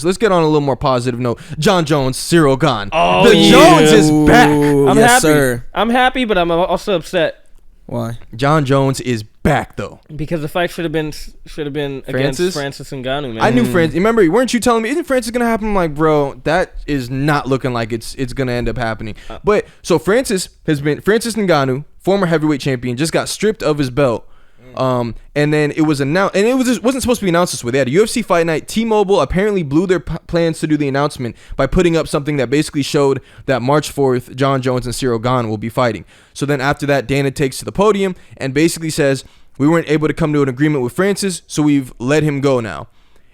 So let's get on a little more positive note. John Jones, Ciryl gone. Oh, the yeah. Jones is back. I'm yes, happy. Sir. I'm happy, but I'm also upset Why? John Jones is back though. because the fight should have been against Francis Ngannou, man. I knew Francis. Remember, weren't you telling me isn't Francis gonna happen? I'm like, bro, that is not looking like it's gonna end up happening. But so Francis Ngannou, former heavyweight champion, just got stripped of his belt. And then it was announced, and wasn't supposed to be announced this way. They had a UFC fight night. T-Mobile apparently blew their plans to do the announcement by putting up something that basically showed that March 4th, John Jones and Ciryl Gane will be fighting. So then after that, Dana takes to the podium and basically says, we weren't able to come to an agreement with Francis, so we've let him go now.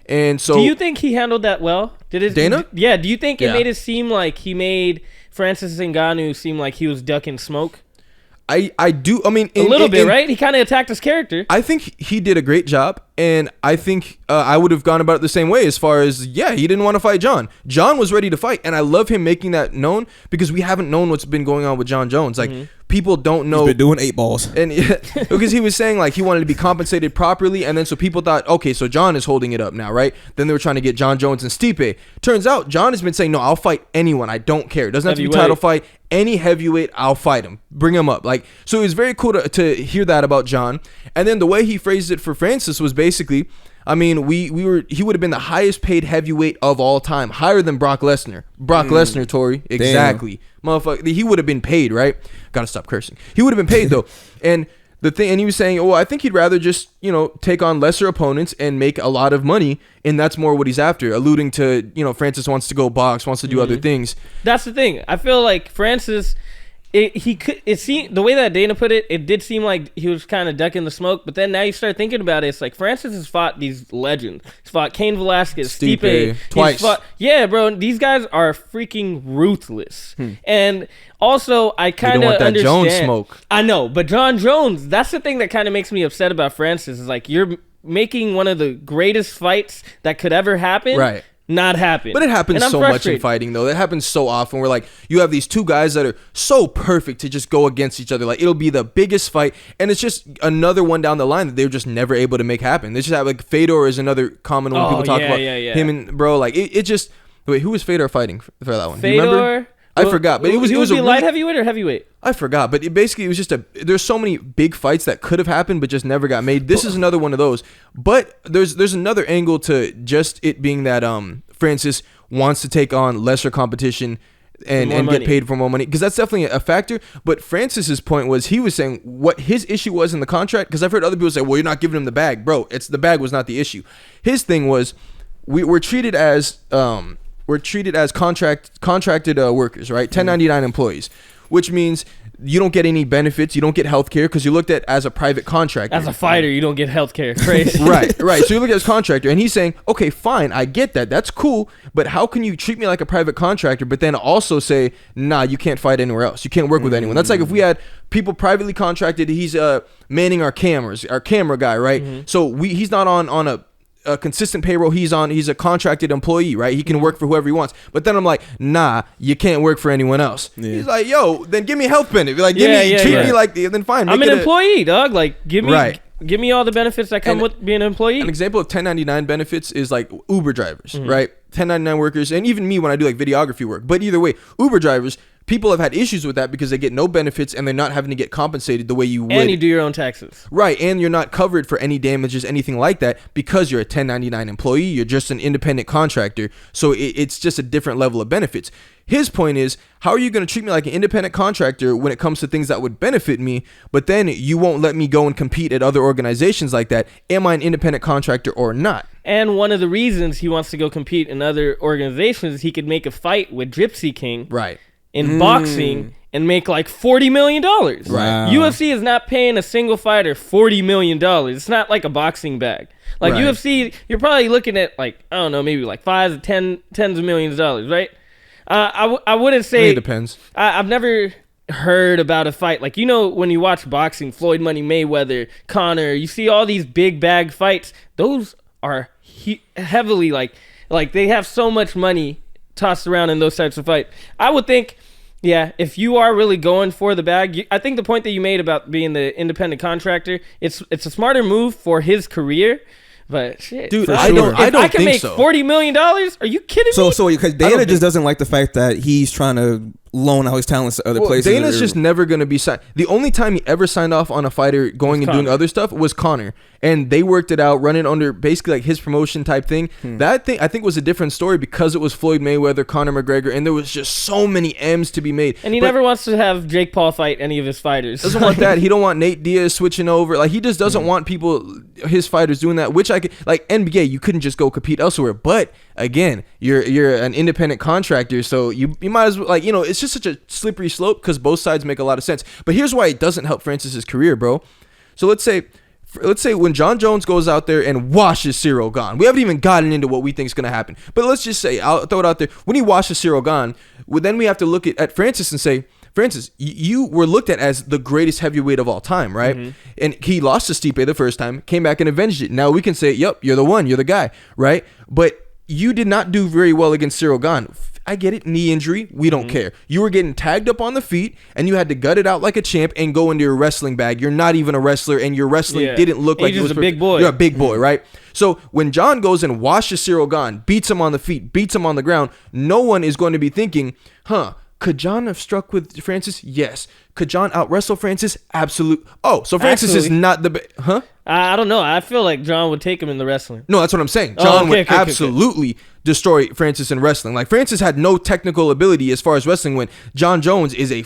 And so, do you think he handled that well? Dana? Yeah. Do you think it Yeah. made it seem like he made Francis Ngannou seem like he was ducking smoke? I do. I mean, A little bit, right? He kind of attacked his character. I think he did a great job, and I think I would have gone about it the same way as far as, yeah, he didn't want to fight John. John was ready to fight, and I love him making that known because we haven't known what's been going on with John Jones. Like, people don't know. He's been doing 8 balls. And because he was saying, like, he wanted to be compensated properly, and then so people thought, okay, so John is holding it up now, right? Then they were trying to get John Jones and Stipe. Turns out, John has been saying, no, I'll fight anyone. I don't care. It doesn't have to be a title fight. Any heavyweight, I'll fight him. Bring him up. Like, so it was very cool to hear that about John. And then the way he phrased it for Francis was basically, I mean, he would have been the highest paid heavyweight of all time, higher than Brock Lesnar. Brock Lesnar, Tori, exactly. Motherfucker, he would have been paid, right? Gotta stop cursing. He would have been paid though. And the thing, and he was saying, oh, I think he'd rather just, take on lesser opponents and make a lot of money, and that's more what he's after, alluding to, Francis wants to go box, wants to do other things. That's the thing. I feel like Francis, it seemed, the way that Dana put it, it did seem like he was kind of ducking the smoke, but then now you start thinking about it, it's like Francis has fought these legends. He's fought Cain Velasquez, Stipe, twice. Yeah, bro, these guys are freaking ruthless. And also, I kind of understand. Jones smoke. I know, but John Jones, that's the thing that kind of makes me upset about Francis, is like, you're making one of the greatest fights that could ever happen. Right. Not happen. But it happens so much in fighting, though. It happens so often where, like, you have these two guys that are so perfect to just go against each other. Like, it'll be the biggest fight, and it's just another one down the line that they were just never able to make happen. They just have, like, Fedor is another common one people talk about. Him and, bro, like, it just... Wait, who was Fedor fighting for that one? Fedor... Do you remember? I forgot, but it was a light heavyweight or heavyweight? I forgot, but it was just there's so many big fights that could have happened but just never got made. This is another one of those. But there's another angle to just it being that Francis wants to take on lesser competition and get paid for more money, because that's definitely a factor. But Francis's point was, he was saying what his issue was in the contract, because I've heard other people say, well, you're not giving him the bag. Bro, the bag was not the issue. His thing was, we're treated as contracted workers, right? 1099 employees, which means you don't get any benefits. You don't get health care because you're looked at as a private contractor. As a fighter, you don't get health care. Crazy. Right. So you look at as contractor, and he's saying, okay, fine, I get that. That's cool. But how can you treat me like a private contractor, but then also say, nah, you can't fight anywhere else. You can't work with anyone. That's like if we had people privately contracted, he's manning our cameras, our camera guy, right? So he's not on a consistent payroll. He's a contracted employee, right? He can work for whoever he wants. But then I'm like, nah, you can't work for anyone else. He's like, yo, then give me a health benefit. Like, treat me like, then fine. I'm an employee, dog. Like, give me all the benefits that come with being an employee. An example of 1099 benefits is like Uber drivers, right? 1099 workers, and even me when I do like videography work. But either way, Uber drivers, people have had issues with that because they get no benefits and they're not having to get compensated the way you would. And you do your own taxes. Right, and you're not covered for any damages, anything like that, because you're a 1099 employee. You're just an independent contractor. So it's just a different level of benefits. His point is, how are you going to treat me like an independent contractor when it comes to things that would benefit me, but then you won't let me go and compete at other organizations like that? Am I an independent contractor or not? And one of the reasons he wants to go compete in other organizations is he could make a fight with Gypsy King. Right. In boxing and make like $40 million. Right. UFC is not paying a single fighter $40 million. It's not like a boxing bag. Like UFC, you're probably looking at like, I don't know, maybe like tens of millions of dollars, right? I wouldn't say... It depends. I've never heard about a fight. Like, when you watch boxing, Floyd Money Mayweather, Conor, you see all these big bag fights. Those are heavily like they have so much money tossed around in those types of fights. I would think, if you are really going for the bag, I think the point that you made about being the independent contractor, it's a smarter move for his career, But shit, Dude, For I sure. don't. if I don't I can think make so. $40 million, are you kidding me? So because don't Dana think- just doesn't like the fact that he's trying to loan out his talents to other Well, places. Dana's just never gonna be signed. The only time he ever signed off on a fighter going and doing Conor. other stuff was Connor, and they worked it out, running under basically like his promotion type thing. That thing I think was a different story because it was Floyd Mayweather, Conor McGregor, and there was just so many M's to be made. And he But never wants to have Jake Paul fight any of his fighters. doesn't want that. He don't want Nate Diaz switching over. Like he just doesn't want people, his fighters doing that. Which I could like NBA. You couldn't just go compete elsewhere. But again, you're an independent contractor, so you might as well like it's just such a slippery slope because both sides make a lot of sense. But here's why it doesn't help Francis's career, bro. So let's say when John Jones goes out there and washes Ciryl Gane. We haven't even gotten into what we think is going to happen. But let's just say, I'll throw it out there. When he washes Ciryl Gane, well, then we have to look at Francis and say, Francis, you were looked at as the greatest heavyweight of all time, right? Mm-hmm. And he lost to Stipe the first time, came back and avenged it. Now we can say, yep, you're the one, you're the guy, right? But you did not do very well against Ciryl Gane. I get it, knee injury, we don't care. You were getting tagged up on the feet, and you had to gut it out like a champ and go into your wrestling bag. You're not even a wrestler, and your wrestling didn't look like it was a big boy. You're a big boy, right? So when John goes and washes Ciryl Gane, beats him on the feet, beats him on the ground, no one is going to be thinking, could John have struck with Francis? Yes. Could John out-wrestle Francis? Absolutely. Oh, so Francis is not the... I don't know. I feel like John would take him in the wrestling. No, that's what I'm saying. John would absolutely destroy Francis in wrestling. Like Francis had no technical ability as far as wrestling went. John Jones is a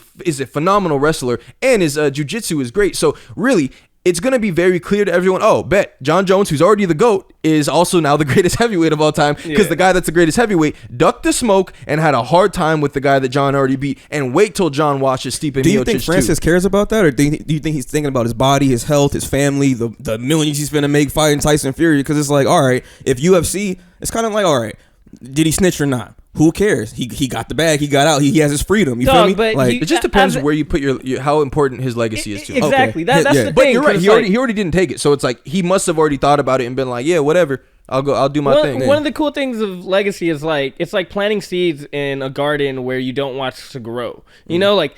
phenomenal wrestler, and his jiu-jitsu is great. So really, it's going to be very clear to everyone, bet John Jones, who's already the GOAT, is also now the greatest heavyweight of all time because the guy that's the greatest heavyweight ducked the smoke and had a hard time with the guy that John already beat. And wait till John watches Stipe Miocic. Do you think Francis cares about that, or do you think he's thinking about his body, his health, his family, the millions he's going to make fighting Tyson Fury? Because it's like, all right, if UFC, it's kind of like, all right, did he snitch or not? Who cares? He got the bag. He got out. He has his freedom. You feel me? But it just depends where you put your how important his legacy is to him. Exactly. Okay. That's the thing. But you're right. He already didn't take it. So it's like he must have already thought about it and been like, yeah, whatever. I'll do my thing. One of the cool things of legacy is like it's like planting seeds in a garden where you don't watch to grow. You know, like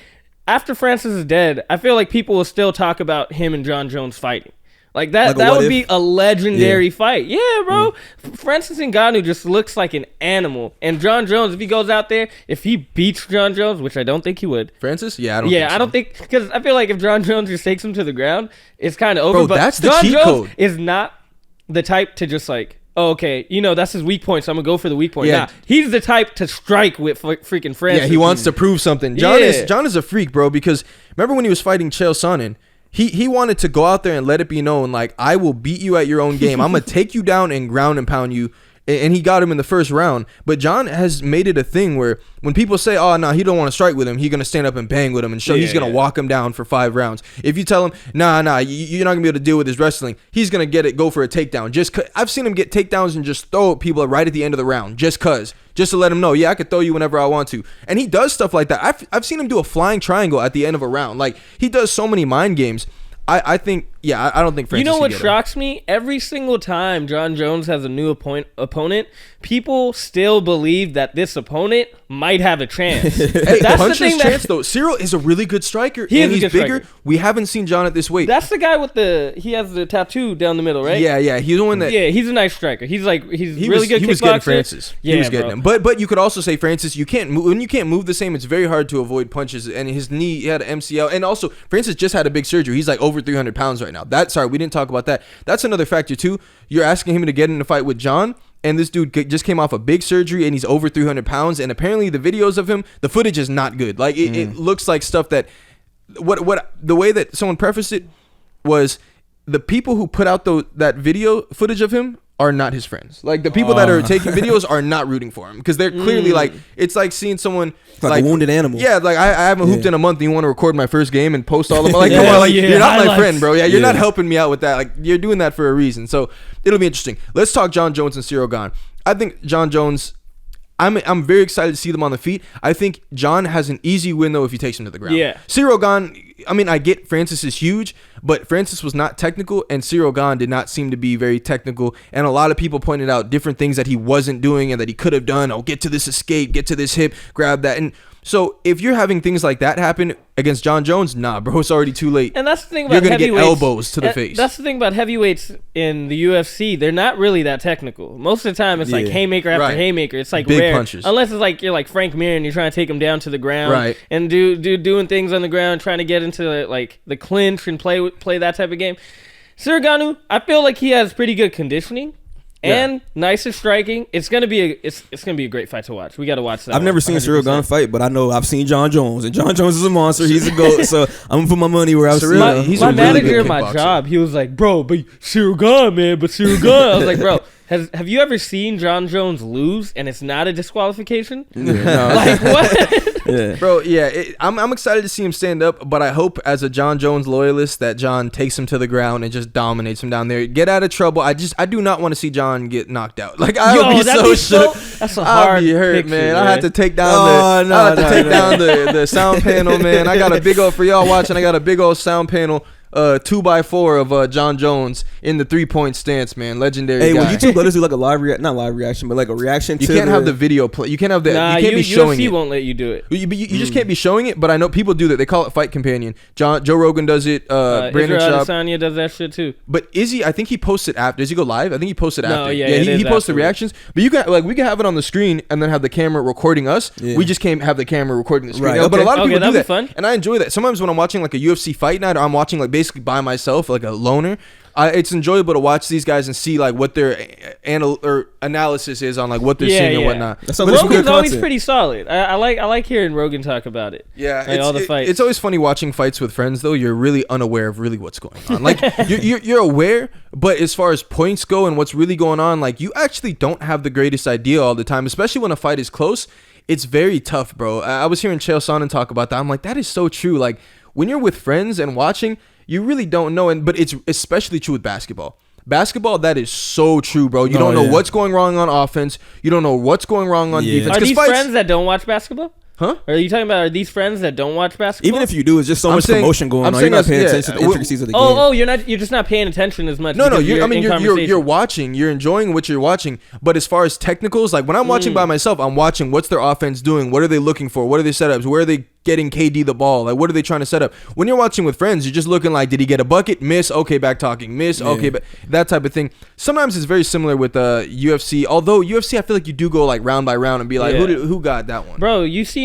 after Francis is dead, I feel like people will still talk about him and John Jones fighting. Like that would be a legendary fight. Yeah, bro. Francis Ngannou just looks like an animal. And John Jones, if he goes out there, if he beats John Jones, which I don't think he would. Francis? Yeah, I don't think so. I don't think, because I feel like if John Jones just takes him to the ground, it's kind of over. Bro, but that's the John cheat Jones code. is not the type to just like, okay, that's his weak point, so I'm going to go for the weak point. Yeah. Nah, he's the type to strike with freaking Francis. Yeah, he wants to prove something. John is a freak, bro, because remember when he was fighting Chael Sonnen? He wanted to go out there and let it be known, like, I will beat you at your own game. I'm going to take you down and ground and pound you. And he got him in the first round. But John has made it a thing where when people say, oh, no, he don't want to strike with him, he's going to stand up and bang with him and show he's going to walk him down for 5 rounds. If you tell him, nah, you're not going to be able to deal with his wrestling, he's going to go for a takedown. I've seen him get takedowns and just throw at people right at the end of the round just to let him know, I could throw you whenever I want to. And he does stuff like that. I've seen him do a flying triangle at the end of a round. Like, he does so many mind games. I think, I don't think Francis. You know what shocks me? Every single time John Jones has a new opponent, people still believe that this opponent might have a chance. Hey, that's the thing. Chance though. Ciryl is a really good striker. He's bigger. Striker. We haven't seen John at this weight. That's the guy with he has the tattoo down the middle, right? Yeah. He's the one that. Yeah, he's a nice striker. He's really good. He was getting Francis. Yeah, he was getting him. But you could also say Francis. You can't move when you can't move the same. It's very hard to avoid punches. And his knee, he had an MCL, and also Francis just had a big surgery. He's like over 300 pounds right now. We didn't talk about that. That's another factor too. You're asking him to get in a fight with John, and this dude just came off a big surgery, and he's over 300 pounds. And apparently, the videos of him, the footage is not good. Like it looks like stuff that what the way that someone prefaced it was the people who put out that video footage of him are not his friends. Like the people that are taking videos are not rooting for him because they're clearly like, it's like seeing someone like a wounded animal. Yeah, like I haven't hooped in a month and you want to record my first game and post all of them. Like, come on, like you're not my friend, bro. Yeah, you're not helping me out with that. Like you're doing that for a reason. So it'll be interesting. Let's talk John Jones and Ciryl Gane. I think John Jones, I'm very excited to see them on the feet. I think John has an easy win though if he takes him to the ground. Yeah. Ciryl Gane, I mean, I get Francis is huge, but Francis was not technical, and Ciryl Gane did not seem to be very technical. And a lot of people pointed out different things that he wasn't doing and that he could have done. Oh, get to this escape, get to this hip, grab that. And so if you're having things like that happen Against John Jones, nah, bro, it's already too late. And that's the thing about You're gonna get heavyweights. elbows to the face. That's the thing about heavyweights in the UFC. They're not really that technical. Most of the time, it's like haymaker after haymaker. It's like big rare, punches. unless it's like you're like Frank Mir and you're trying to take him down to the ground, Right. And doing things on the ground, trying to get into like the clinch and play that type of game. Ciryl Gane, I feel like he has pretty good conditioning. And nice at striking. It's gonna be a great fight to watch. We gotta watch that. I've never seen Ciryl Gane fight, but I know I've seen John Jones, and John Jones is a monster. He's a goat. So I'm gonna put my money where I've seen him. He's my a really manager good at my kickboxer. job, he was like, "Bro, but Ciryl Gane, man, but Ciryl Gane." I was like, "Bro, have you ever seen John Jones lose and it's not a disqualification? No. Like what?" Yeah. Bro, I'm excited to see him stand up, but I hope as a John Jones loyalist that John takes him to the ground and just dominates him down there. Get out of trouble. I do not want to see John get knocked out. Like I would be so shook. That's a hard I'd be hurt, picture, man. I had to take down down the sound panel, man. I got a big old, for y'all watching, I got a big old sound panel. 2x4 of John Jones in the 3-point stance, man. Legendary Hey, guy. will YouTube let us do like a not live reaction, but like a reaction You to can't have the video play. You can't have the. Nah, you can't be showing UFC it. won't let you do it. You just can't be showing it. But I know people do that. They call it Fight Companion. Joe Rogan does it. Brandon Israel Schaub. Adesanya does that shit too. But Izzy, I think he posted after. Does he go live? I think he posted No, after. yeah, he posts the afterwards. reactions. But you can we can have it on the screen and then have the camera recording us. Yeah. We just can't have the camera recording the screen. Right, But a lot of people do that'd be that, fun. and I enjoy that. Sometimes when I'm watching like a UFC fight night, or I'm watching like basically by myself, like a loner. It's enjoyable to watch these guys and see like what their analysis is on like what they're seeing and whatnot. That sounds like some Rogan's good always content. pretty solid. I like hearing Rogan talk about it. Yeah, Like, all the fights. It's always funny watching fights with friends though. You're really unaware of really what's going on. Like you're aware, but as far as points go and what's really going on, like you actually don't have the greatest idea all the time, especially when a fight is close. It's very tough, bro. I was hearing Chael Sonnen talk about that. I'm like, that is so true. Like when you're with friends and watching, you really don't know. But it's especially true with basketball. Basketball, that is so true, bro. You don't know what's going wrong on offense. You don't know what's going wrong on defense. Are these friends that don't watch basketball? Huh? Are you talking about, are these friends that don't watch basketball? Even if you do, it's just so much promotion going on. You're not paying attention to the intricacies of the game. You're just not paying attention as much. No, you're you're watching, you're enjoying what you're watching. But as far as technicals, like when I'm watching by myself, I'm watching what's their offense doing, what are they looking for, what are their setups, where are they getting KD the ball, like what are they trying to set up. When you're watching with friends, you're just looking like, did he get a bucket, miss, okay, back talking, miss, okay, but that type of thing. Sometimes it's very similar with UFC, although UFC, I feel like you do go like round by round and be like, who got that one, bro? You see